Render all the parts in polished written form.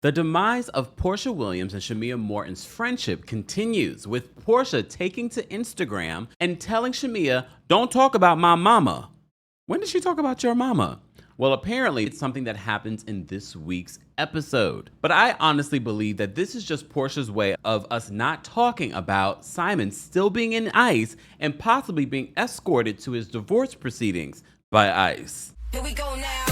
The demise of Porsha Williams and Shamea Morton's friendship continues, with Porsha taking to Instagram and telling Shamea, "Don't talk about my mama." When did she talk about your mama? Well, apparently it's something that happens in this week's episode. But I honestly believe that this is just Porsha's way of us not talking about Simon still being in ICE and possibly being escorted to his divorce proceedings by ICE. Here we go now.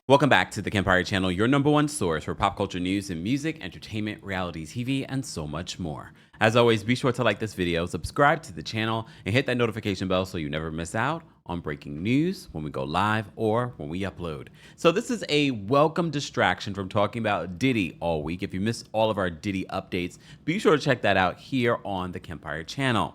Welcome back to the Kempire Channel, your number one source for pop culture news and music, entertainment, reality TV, and so much more. As always, be sure to like this video, subscribe to the channel, and hit that notification bell so you never miss out on breaking news when we go live or when we upload. So this is a welcome distraction from talking about Diddy all week. If you missed all of our Diddy updates, be sure to check that out here on the Kempire Channel.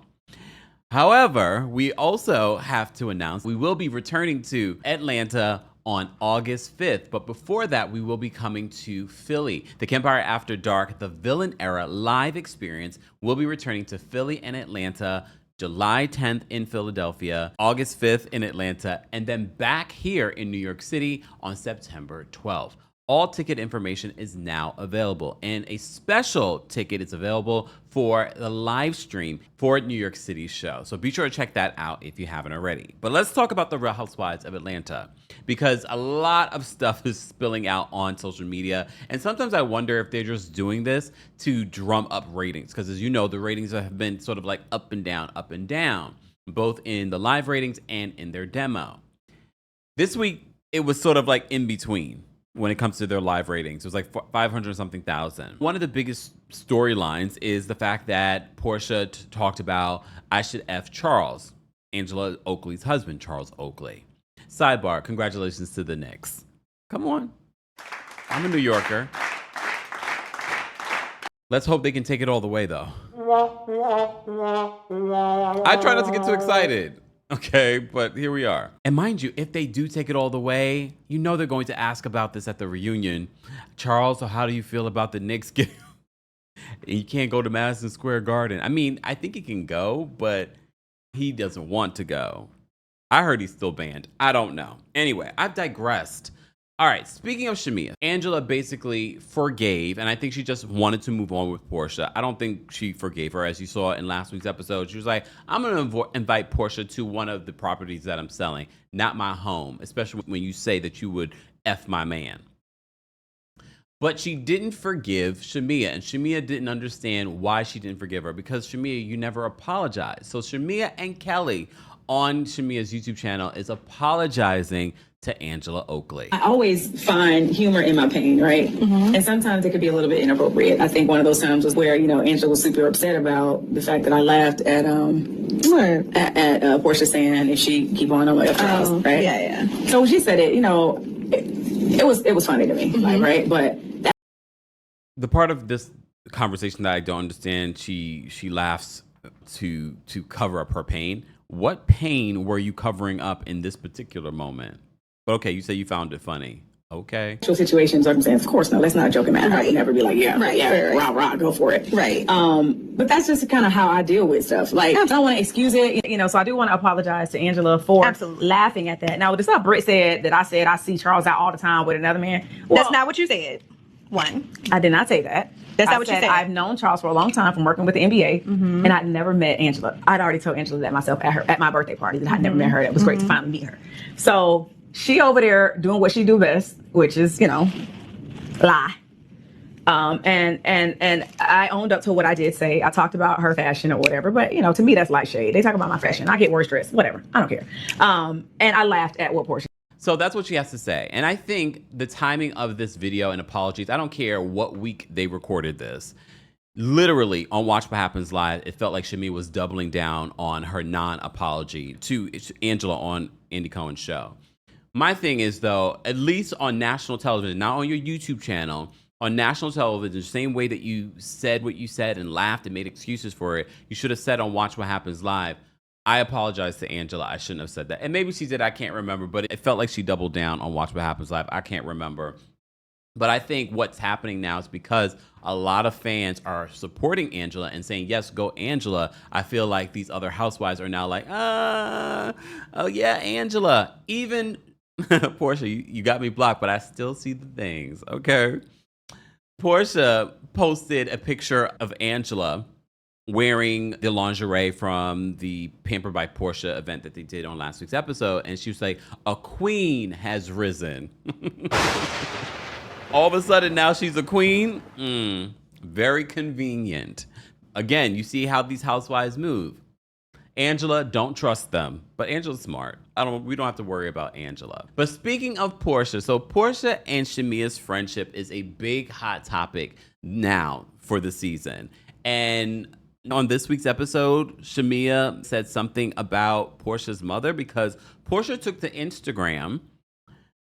However, we also have to announce we will be returning to Atlanta on August 5th. But before that, we will be coming to Philly. The Kempire After Dark, the Villain Era live experience will be returning to Philly and Atlanta July 10th in Philadelphia, August 5th in Atlanta, and then back here in New York City on September 12th. All ticket information is now available, and a special ticket is available for the live stream for New York City's show. So be sure to check that out if you haven't already. But let's talk about the Real Housewives of Atlanta, because a lot of stuff is spilling out on social media. And sometimes I wonder if they're just doing this to drum up ratings, because as you know, the ratings have been sort of like up and down, both in the live ratings and in their demo. This week, it was sort of like in between. When it comes to their live ratings, it was like 500 something thousand. One of the biggest storylines is the fact that Porsha talked about I should F Charles, Angela Oakley's husband, Charles Oakley. Sidebar, congratulations to the Knicks. Come on. I'm a New Yorker. Let's hope they can take it all the way, though. I try not to get too excited. Okay, but here we are. And mind you, if they do take it all the way, you know they're going to ask about this at the reunion. Charles, so how do you feel about the Knicks getting... You can't go to Madison Square Garden. I mean, I think he can go, but he doesn't want to go. I heard he's still banned. I don't know. Anyway, I've digressed. All right, speaking of Shamea, Angela basically forgave, and I think she just wanted to move on with Porsha. I don't think she forgave her, as you saw in last week's episode. She was like, I'm going to invite Porsha to one of the properties that I'm selling, not my home, especially when you say that you would F my man. But she didn't forgive Shamea, and Shamea didn't understand why she didn't forgive her, because Shamea, you never apologized. So Shamea and Kelly on Shamea's YouTube channel is apologizing to Angela Oakley. I always find humor in my pain, right? Mm-hmm. And sometimes it could be a little bit inappropriate. I think one of those times was where, Angela was super upset about the fact that I laughed at Porsha saying if she keep on my Charles, right? Yeah. So when she said it, it was funny to me, mm-hmm. Like, right? But the part of this conversation that I don't understand, she laughs to cover up her pain. What pain were you covering up in this particular moment? But okay, you say you found it funny. Okay. Situation, circumstance, of course, no, that's not a joking matter. Right. I would never be like, rah, go for it. Right. But that's just kind of how I deal with stuff. Like, I don't want to excuse it, so I do want to apologize to Angela for laughing at that. Now, it's not Britt said that I see Charles out all the time with another man. Well, that's not what you said. One. I did not say that. That's not what you said. I've known Charles for a long time from working with the NBA, mm-hmm. and I'd never met Angela. I'd already told Angela that myself at my birthday party that I'd never met her. It was great to finally meet her. So she over there doing what she do best, which is, lie. And I owned up to what I did say. I talked about her fashion or whatever, but to me that's light shade. They talk about my fashion. I get worse dressed, whatever. I don't care. And I laughed at what Porsha. So that's what she has to say. And I think the timing of this video and apologies, I don't care what week they recorded this. Literally on Watch What Happens Live, it felt like Shamea was doubling down on her non-apology to Angela on Andy Cohen's show. My thing is, though, at least on national television, not on your YouTube channel, on national television, the same way that you said what you said and laughed and made excuses for it, you should have said on Watch What Happens Live, I apologize to Angela. I shouldn't have said that. And maybe she did. I can't remember. But it felt like she doubled down on Watch What Happens Live. I can't remember. But I think what's happening now is because a lot of fans are supporting Angela and saying, yes, go Angela. I feel like these other housewives are now like, oh, yeah, Angela. Even Porsha, you got me blocked, but I still see the things. Okay. Porsha posted a picture of Angela wearing the lingerie from the Pampered by Porsha event that they did on last week's episode. And she was like, a queen has risen. All of a sudden now she's a queen. Very convenient. Again, you see how these housewives move. Angela, don't trust them. But Angela's smart. We don't have to worry about Angela. But speaking of Porsha, so Porsha and Shamea's friendship is a big hot topic now for the season. And on this week's episode, Shamea said something about Porsha's mother because Porsha took to Instagram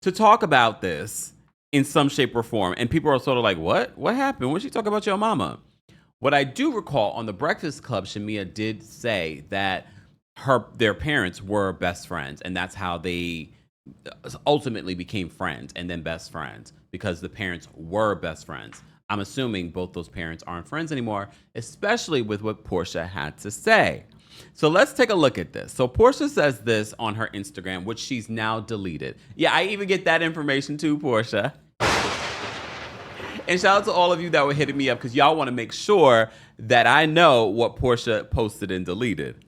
to talk about this in some shape or form. And people are sort of like, what? What happened? What did she talk about your mama? What I do recall on the Breakfast Club, Shamea did say that their parents were best friends, and that's how they ultimately became friends and then best friends, because the parents were best friends. I'm assuming both those parents aren't friends anymore, especially with what Porsha had to say. So let's take a look at this. So Porsha says this on her Instagram, which she's now deleted. Yeah, I even get that information too, Porsha. And shout out to all of you that were hitting me up because y'all want to make sure that I know what Porsha posted and deleted.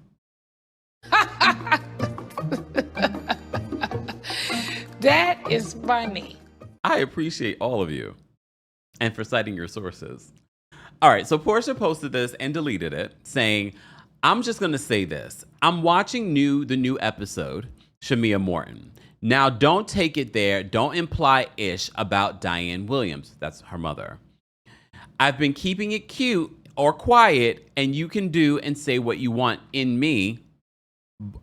That is funny. I appreciate all of you and for citing your sources. All right, so Porsha posted this and deleted it, saying, I'm just going to say this. I'm watching the new episode, Shamea Morton. Now, don't take it there. Don't imply ish about Diane Williams. That's her mother. I've been keeping it cute or quiet, and you can do and say what you want in me,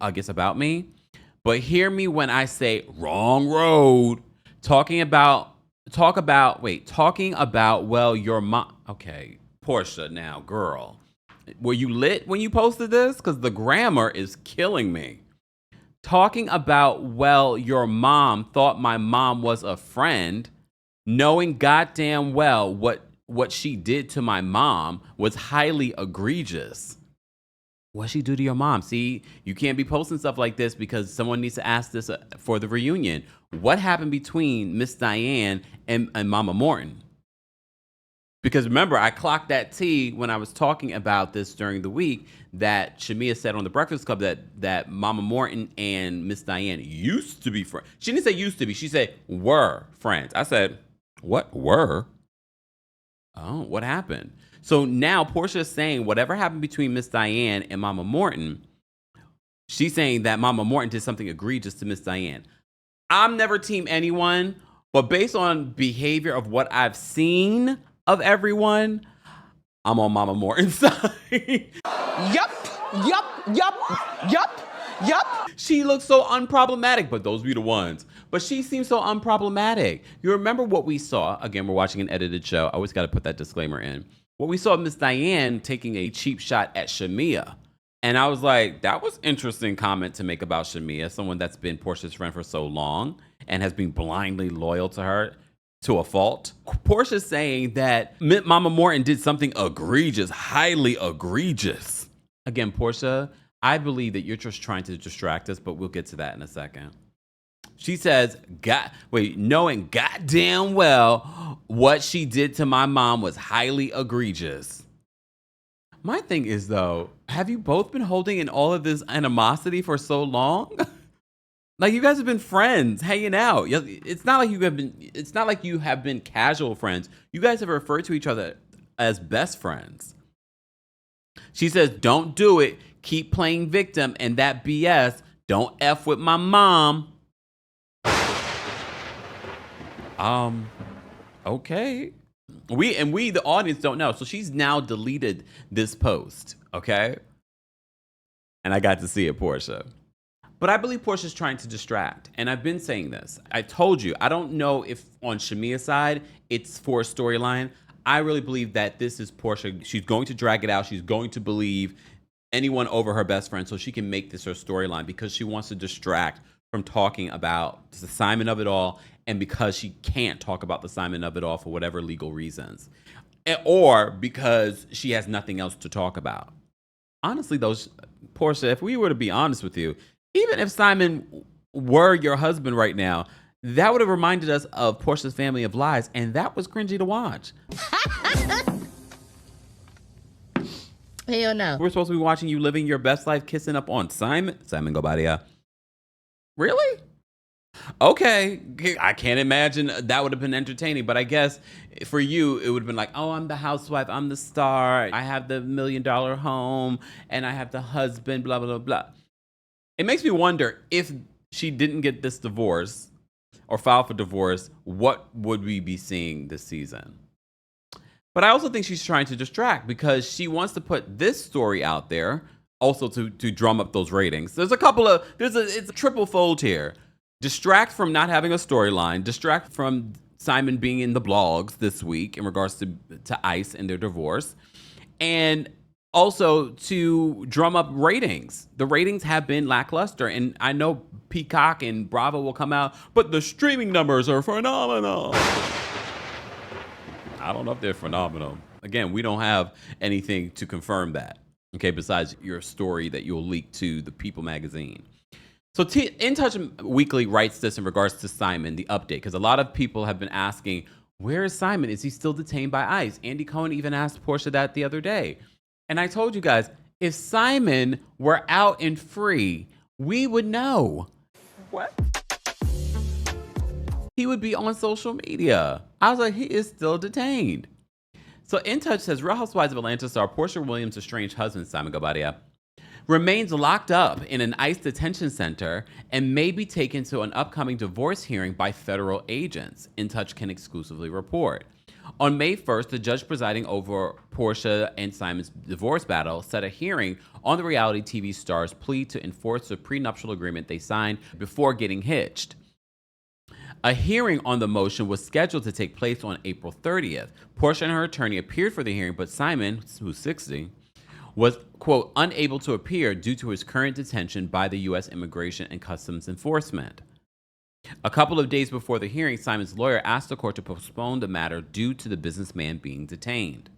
I guess about me. But hear me when I say wrong road. Talking about, well, your mom. Okay, Porsha now, girl. Were you lit when you posted this? Because the grammar is killing me. Talking about, well, your mom thought my mom was a friend, knowing goddamn well what she did to my mom was highly egregious. What'd she do to your mom? See, you can't be posting stuff like this because someone needs to ask this for the reunion. What happened between Miss Diane and Mama Morton? Because remember, I clocked that T when I was talking about this during the week that Shamea said on the Breakfast Club that Mama Morton and Miss Diane used to be friends. She didn't say used to be. She said were friends. I said, what were? Oh, what happened? So now Porsha is saying whatever happened between Miss Diane and Mama Morton, she's saying that Mama Morton did something egregious to Miss Diane. I'm never team anyone, but based on behavior of what I've seen of everyone, I'm on Mama Morton's side. Yup. She looks so unproblematic, but those be the ones. But she seems so unproblematic. You remember what we saw? Again, we're watching an edited show. I always got to put that disclaimer in. What we saw Miss Diane taking a cheap shot at Shamea. And I was like, that was interesting comment to make about Shamea, someone that's been Porsha's friend for so long and has been blindly loyal to her to a fault. Porsha's saying that Mama Morton did something egregious, highly egregious. Again, Porsha, I believe that you're just trying to distract us, but we'll get to that in a second. She says, knowing goddamn well what she did to my mom was highly egregious. My thing is, though, have you both been holding in all of this animosity for so long? Like, you guys have been friends, hanging out. It's not like you have been casual friends. You guys have referred to each other as best friends. She says, don't do it. Keep playing victim and that BS. Don't F with my mom. Okay. We, the audience, don't know. So she's now deleted this post, okay? And I got to see it, Porsha. But I believe Porsha's trying to distract. And I've been saying this. I told you, I don't know if on Shamea's side, it's for a storyline. I really believe that this is Porsha. She's going to drag it out. She's going to believe anyone over her best friend so she can make this her storyline because she wants to distract from talking about the assignment of it all and because she can't talk about the assignment of it all for whatever legal reasons. Or because she has nothing else to talk about. Honestly, though, Porsha, if we were to be honest with you, even if Simon were your husband right now, that would have reminded us of Porsha's Family of Lies, and that was cringy to watch. Hell no. We're supposed to be watching you living your best life, kissing up on Simon Guobadia. Really? Okay. I can't imagine that would have been entertaining, but I guess for you, it would have been like, oh, I'm the housewife, I'm the star, I have the $1 million home, and I have the husband, blah, blah, blah. It makes me wonder, if she didn't get this divorce or file for divorce, what would we be seeing this season? But I also think she's trying to distract because she wants to put this story out there also to drum up those ratings. It's a triple fold here. Distract from not having a storyline, distract from Simon being in the blogs this week in regards to ICE and their divorce, and also to drum up ratings. The ratings have been lackluster, and I know Peacock and Bravo will come out, but the streaming numbers are phenomenal. I don't know if they're phenomenal. Again, we don't have anything to confirm that, okay, besides your story that you'll leak to the People magazine. So In Touch Weekly writes this in regards to Simon, the update, because a lot of people have been asking, where is Simon? Is he still detained by ICE? Andy Cohen even asked Porsha that the other day. And I told you guys, if Simon were out and free, we would know. What? He would be on social media. I was like, he is still detained. So In Touch says, Real Housewives of Atlanta star Porsha Williams' estranged husband, Simon Guobadia, remains locked up in an ICE detention center and may be taken to an upcoming divorce hearing by federal agents, In Touch can exclusively report. On May 1st, the judge presiding over Porsha and Simon's divorce battle set a hearing on the reality TV star's plea to enforce the prenuptial agreement they signed before getting hitched. A hearing on the motion was scheduled to take place on April 30th. Porsha and her attorney appeared for the hearing, but Simon, who's 60, was, quote, unable to appear due to his current detention by the U.S. Immigration and Customs Enforcement. A couple of days before the hearing, Simon's lawyer asked the court to postpone the matter due to the businessman being detained.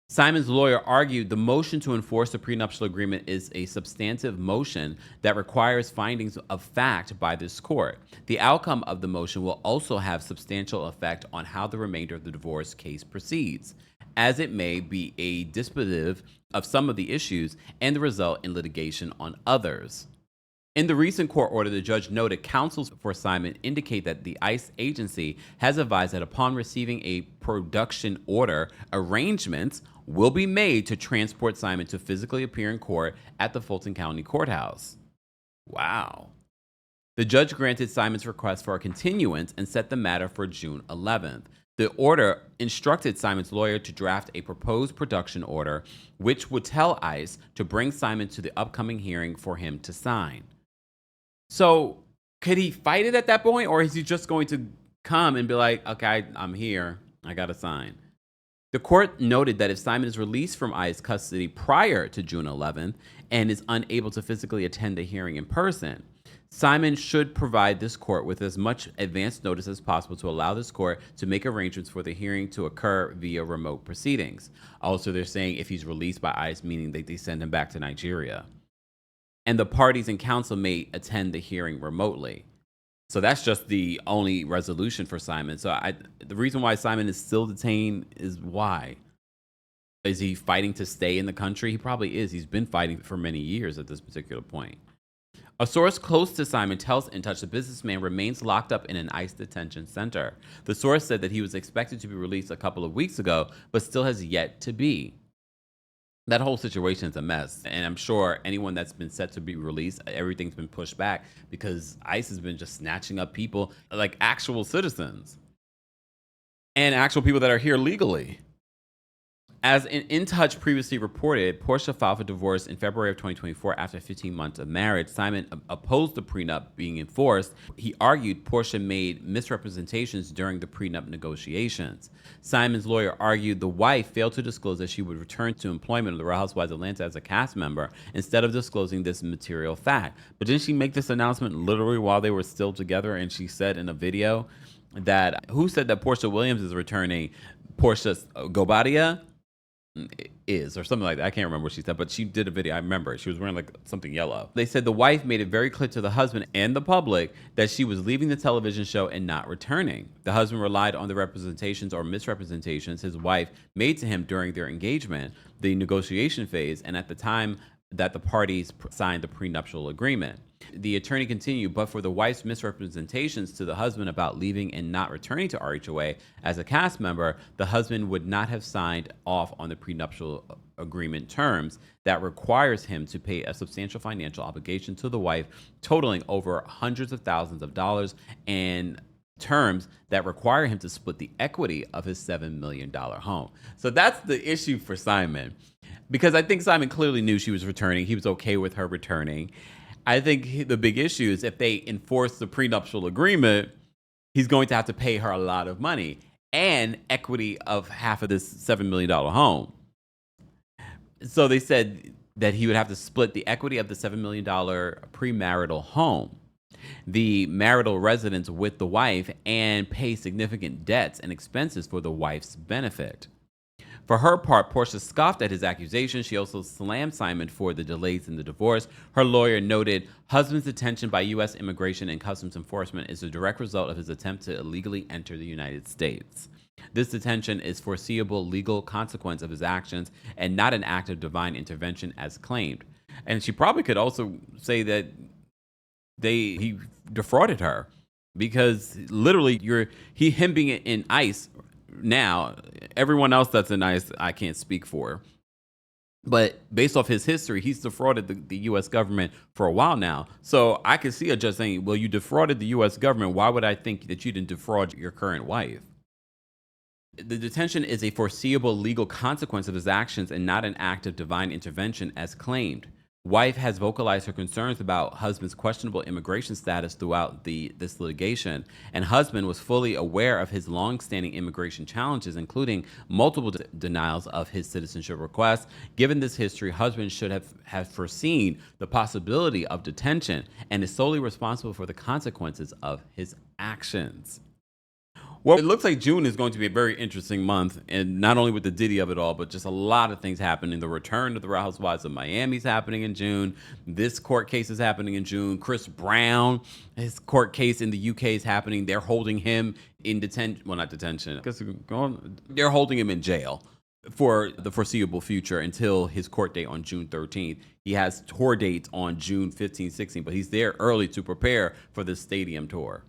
Simon's lawyer argued the motion to enforce the prenuptial agreement is a substantive motion that requires findings of fact by this court. The outcome of the motion will also have substantial effect on how the remainder of the divorce case proceeds, as it may be a dispositive of some of the issues and the result in litigation on others. In the recent court order, the judge noted counsel for Simon indicate that the ICE agency has advised that upon receiving a production order, arrangements will be made to transport Simon to physically appear in court at the Fulton County Courthouse. Wow. The judge granted Simon's request for a continuance and set the matter for June 11th. The order instructed Simon's lawyer to draft a proposed production order, which would tell ICE to bring Simon to the upcoming hearing for him to sign. So could he fight it at that point, or is he just going to come and be like, okay, I'm here, I got to sign? The court noted that if Simon is released from ICE custody prior to June 11th and is unable to physically attend the hearing in person, Simon should provide this court with as much advance notice as possible to allow this court to make arrangements for the hearing to occur via remote proceedings. Also, they're saying if he's released by ICE, meaning that they send him back to Nigeria. And the parties and counsel may attend the hearing remotely. So that's just the only resolution for Simon. So the reason why Simon is still detained is why? Is he fighting to stay in the country? He probably is. He's been fighting for many years at this particular point. A source close to Simon tells In Touch the businessman remains locked up in an ICE detention center. The source said that he was expected to be released a couple of weeks ago, but still has yet to be. That whole situation is a mess, and I'm sure anyone that's been set to be released, everything's been pushed back because ICE has been just snatching up people like actual citizens and actual people that are here legally. As In Touch previously reported, Porsha filed for divorce in February of 2024 after 15 months of marriage. Simon opposed the prenup being enforced. He argued Porsha made misrepresentations during the prenup negotiations. Simon's lawyer argued the wife failed to disclose that she would return to employment of the Real Housewives of Atlanta as a cast member instead of disclosing this material fact. But didn't she make this announcement literally while they were still together? And she said in a video that, who said that Porsha Williams is returning? Porsha Guobadia? is, or something like that. I can't remember what she said, but she did a video. I remember she was wearing like something yellow. They said the wife made it very clear to the husband and the public that she was leaving the television show and not returning. The husband relied on the representations or misrepresentations his wife made to him during their engagement, the negotiation phase, and at the time that the parties signed the prenuptial agreement. The attorney continued, but for the wife's misrepresentations to the husband about leaving and not returning to RHOA as a cast member, the husband would not have signed off on the prenuptial agreement terms that requires him to pay a substantial financial obligation to the wife, totaling over hundreds of thousands of dollars, and terms that require him to split the equity of his $7 million home. So that's the issue for Simon, because I think Simon clearly knew she was returning. He was okay with her returning. I think the big issue is if they enforce the prenuptial agreement, he's going to have to pay her a lot of money and equity of half of this $7 million home. So they said that he would have to split the equity of the $7 million premarital home, the marital residence with the wife, and pay significant debts and expenses for the wife's benefit. For her part, Porsha scoffed at his accusations. She also slammed Simon for the delays in the divorce. Her lawyer noted, husband's detention by U.S. Immigration and Customs Enforcement is a direct result of his attempt to illegally enter the United States. This detention is foreseeable legal consequence of his actions and not an act of divine intervention as claimed. And she probably could also say that he defrauded her, because literally him being in ICE now, everyone else that's in ICE, I can't speak for. But based off his history, he's defrauded the U.S. government for a while now. So I could see a judge saying, well, you defrauded the U.S. government. Why would I think that you didn't defraud your current wife? The detention is a foreseeable legal consequence of his actions and not an act of divine intervention as claimed. Wife has vocalized her concerns about husband's questionable immigration status throughout this litigation, and husband was fully aware of his long-standing immigration challenges, including multiple denials of his citizenship request. Given this history, husband should have foreseen the possibility of detention and is solely responsible for the consequences of his actions. Well, it looks like June is going to be a very interesting month, and not only with the Diddy of it all, but just a lot of things happening. The return of the Real Housewives of Miami is happening in June. This court case is happening in June. Chris Brown, his court case in the UK is happening. They're holding him in detention. Well, not detention. They're holding him in jail for the foreseeable future until his court date on June 13th. He has tour dates on June 15, 16, but he's there early to prepare for the stadium tour.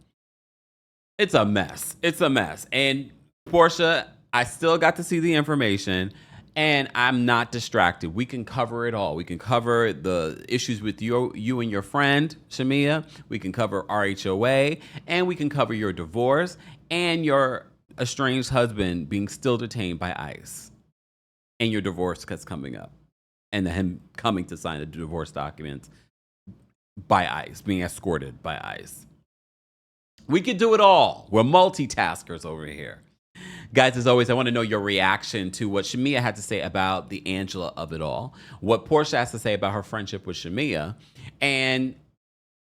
It's a mess. It's a mess. And Porsha, I still got to see the information, and I'm not distracted. We can cover it all. We can cover the issues with you and your friend, Shamea. We can cover RHOA, and we can cover your divorce and your estranged husband being still detained by ICE, and your divorce that's coming up, and him coming to sign the divorce documents by ICE, being escorted by ICE. We could do it all. We're multitaskers over here. Guys, as always, I want to know your reaction to what Shamea had to say about the Angela of it all, what Porsha has to say about her friendship with Shamea, and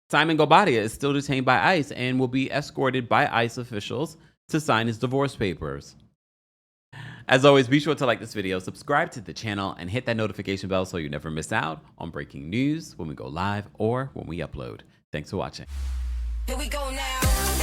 Simon Guobadia is still detained by ICE and will be escorted by ICE officials to sign his divorce papers. As always, be sure to like this video, subscribe to the channel, and hit that notification bell so you never miss out on breaking news when we go live or when we upload. Thanks for watching. Here we go now.